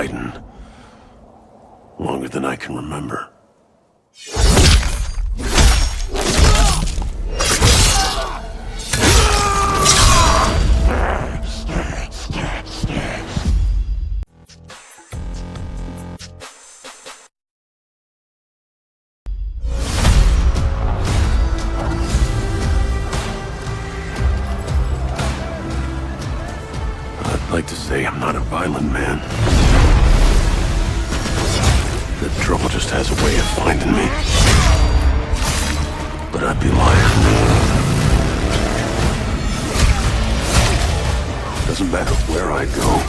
fighting. Longer than I can remember. I'd like to say I'm not a violent man. The trouble just has a way of finding me. But I'd be lying. Doesn't matter where I go.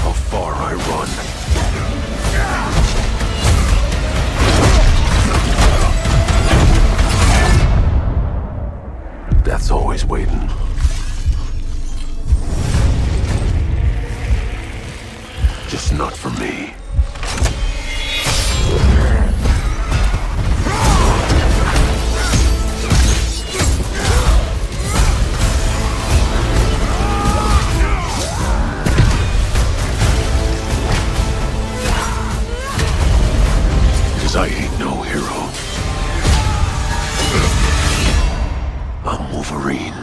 How far I run. Death's always waiting. Just not for me. Cause I ain't no hero. I'm Wolverine.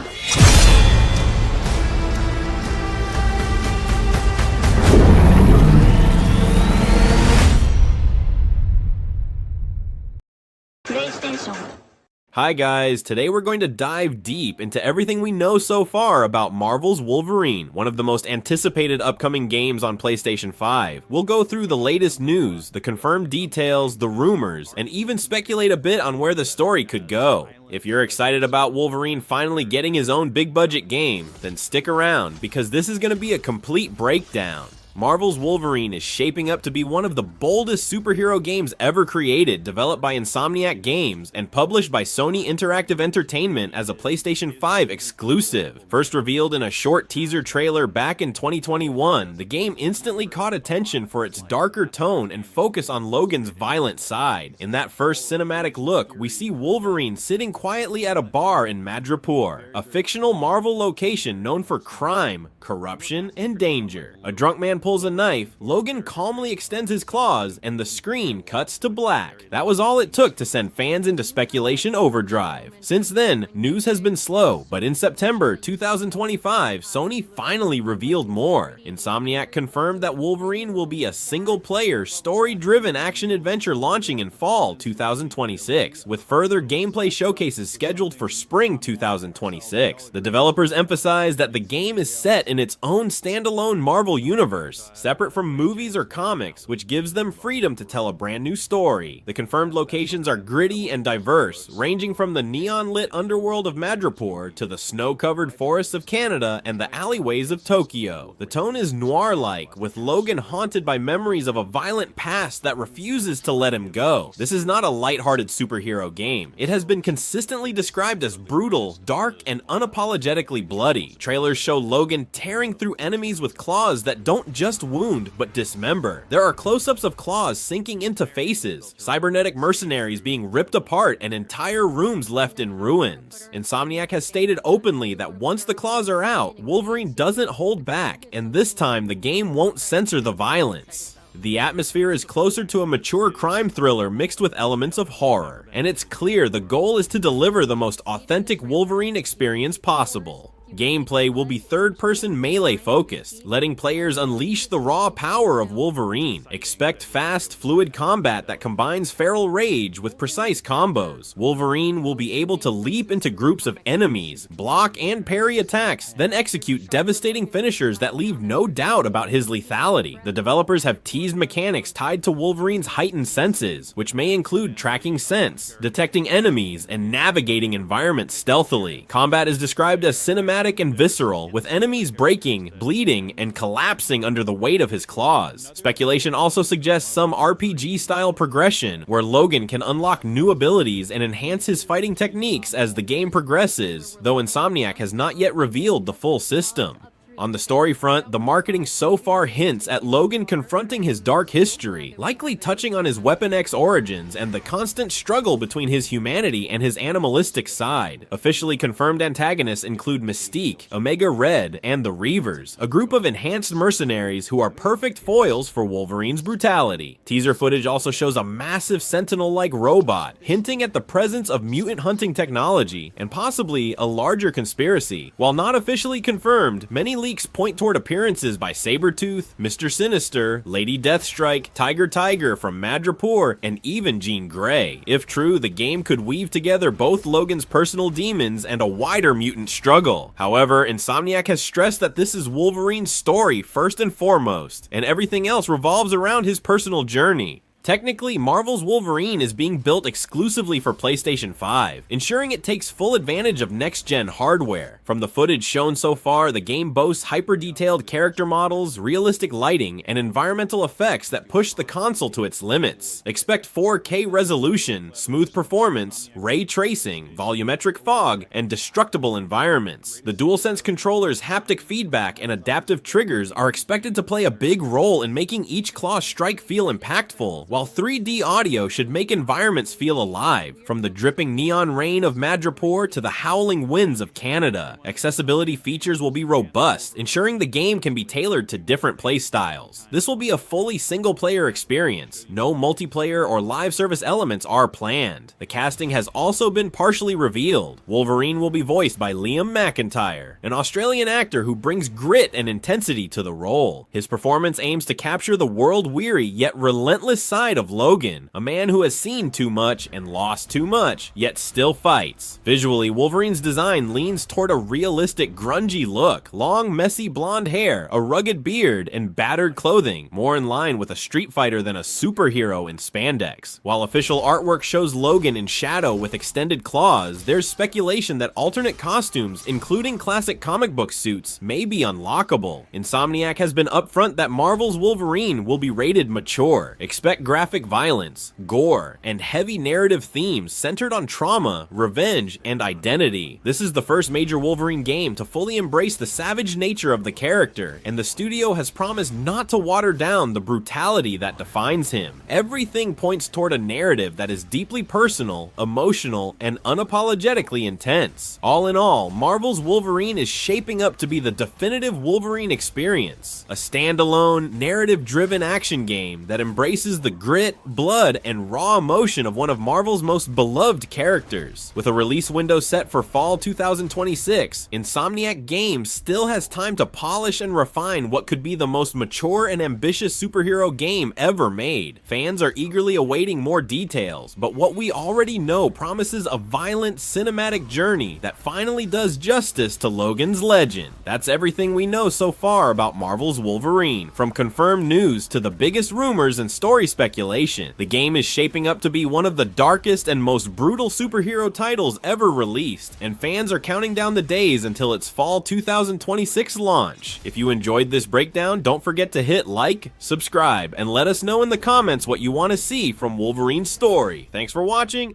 Hi guys, today we're going to dive deep into everything we know so far about Marvel's Wolverine, one of the most anticipated upcoming games on PlayStation 5. We'll go through the latest news, the confirmed details, the rumors, and even speculate a bit on where the story could go. If you're excited about Wolverine finally getting his own big budget game, then stick around, because this is going to be a complete breakdown. Marvel's Wolverine is shaping up to be one of the boldest superhero games ever created, developed by Insomniac Games and published by Sony Interactive Entertainment as a PlayStation 5 exclusive. First revealed in a short teaser trailer back in 2021, the game instantly caught attention for its darker tone and focus on Logan's violent side. In that first cinematic look, we see Wolverine sitting quietly at a bar in Madripoor, a fictional Marvel location known for crime, corruption, and danger. A drunk man pulls a knife, Logan calmly extends his claws, and the screen cuts to black. That was all it took to send fans into speculation overdrive. Since then, news has been slow, but in September 2025, Sony finally revealed more. Insomniac confirmed that Wolverine will be a single-player, story-driven action-adventure launching in fall 2026, with further gameplay showcases scheduled for spring 2026. The developers emphasized that the game is set in its own standalone Marvel universe, separate from movies or comics, which gives them freedom to tell a brand new story. The confirmed locations are gritty and diverse, ranging from the neon-lit underworld of Madripoor to the snow-covered forests of Canada and the alleyways of Tokyo. The tone is noir-like, with Logan haunted by memories of a violent past that refuses to let him go. This is not a lighthearted superhero game. It has been consistently described as brutal, dark, and unapologetically bloody. Trailers show Logan tearing through enemies with claws that don't just wound, but dismember. There are close-ups of claws sinking into faces, cybernetic mercenaries being ripped apart, and entire rooms left in ruins. Insomniac has stated openly that once the claws are out, Wolverine doesn't hold back, and this time the game won't censor the violence. The atmosphere is closer to a mature crime thriller mixed with elements of horror, and it's clear the goal is to deliver the most authentic Wolverine experience possible. Gameplay will be third-person melee focused, letting players unleash the raw power of Wolverine. Expect fast, fluid combat that combines feral rage with precise combos. Wolverine will be able to leap into groups of enemies, block and parry attacks, then execute devastating finishers that leave no doubt about his lethality. The developers have teased mechanics tied to Wolverine's heightened senses, which may include tracking scents, detecting enemies, and navigating environments stealthily. Combat is described as cinematic and visceral, with enemies breaking, bleeding, and collapsing under the weight of his claws. Speculation also suggests some RPG-style progression, where Logan can unlock new abilities and enhance his fighting techniques as the game progresses, though Insomniac has not yet revealed the full system. On the story front, the marketing so far hints at Logan confronting his dark history, likely touching on his Weapon X origins and the constant struggle between his humanity and his animalistic side. Officially confirmed antagonists include Mystique, Omega Red, and the Reavers, a group of enhanced mercenaries who are perfect foils for Wolverine's brutality. Teaser footage also shows a massive Sentinel-like robot, hinting at the presence of mutant hunting technology and possibly a larger conspiracy. While not officially confirmed, many leaks point toward appearances by Sabretooth, Mr. Sinister, Lady Deathstrike, Tiger from Madripoor, and even Jean Grey. If true, the game could weave together both Logan's personal demons and a wider mutant struggle. However, Insomniac has stressed that this is Wolverine's story first and foremost, and everything else revolves around his personal journey. Technically, Marvel's Wolverine is being built exclusively for PlayStation 5, ensuring it takes full advantage of next-gen hardware. From the footage shown so far, the game boasts hyper-detailed character models, realistic lighting, and environmental effects that push the console to its limits. Expect 4K resolution, smooth performance, ray tracing, volumetric fog, and destructible environments. The DualSense controller's haptic feedback and adaptive triggers are expected to play a big role in making each claw strike feel impactful, while 3D audio should make environments feel alive, from the dripping neon rain of Madripoor to the howling winds of Canada. Accessibility features will be robust, ensuring the game can be tailored to different playstyles. This will be a fully single-player experience. No multiplayer or live service elements are planned. The casting has also been partially revealed. Wolverine will be voiced by Liam McIntyre, an Australian actor who brings grit and intensity to the role. His performance aims to capture the world-weary yet relentless side of Logan, a man who has seen too much and lost too much, yet still fights. Visually, Wolverine's design leans toward a realistic, grungy look, long, messy blonde hair, a rugged beard, and battered clothing, more in line with a Street Fighter than a superhero in spandex. While official artwork shows Logan in shadow with extended claws, there's speculation that alternate costumes, including classic comic book suits, may be unlockable. Insomniac has been upfront that Marvel's Wolverine will be rated mature. Expect graphic violence, gore, and heavy narrative themes centered on trauma, revenge, and identity. This is the first major Wolverine game to fully embrace the savage nature of the character, and the studio has promised not to water down the brutality that defines him. Everything points toward a narrative that is deeply personal, emotional, and unapologetically intense. All in all, Marvel's Wolverine is shaping up to be the definitive Wolverine experience, a standalone, narrative-driven action game that embraces the grit, blood, and raw emotion of one of Marvel's most beloved characters. With a release window set for fall 2026, Insomniac Games still has time to polish and refine what could be the most mature and ambitious superhero game ever made. Fans are eagerly awaiting more details, but what we already know promises a violent cinematic journey that finally does justice to Logan's legend. That's everything we know so far about Marvel's Wolverine. From confirmed news to the biggest rumors and story speculation, the game is shaping up to be one of the darkest and most brutal superhero titles ever released, and fans are counting down the days until its fall 2026 launch. If you enjoyed this breakdown, don't forget to hit like, subscribe, and let us know in the comments what you want to see from Wolverine's story. Thanks for watching.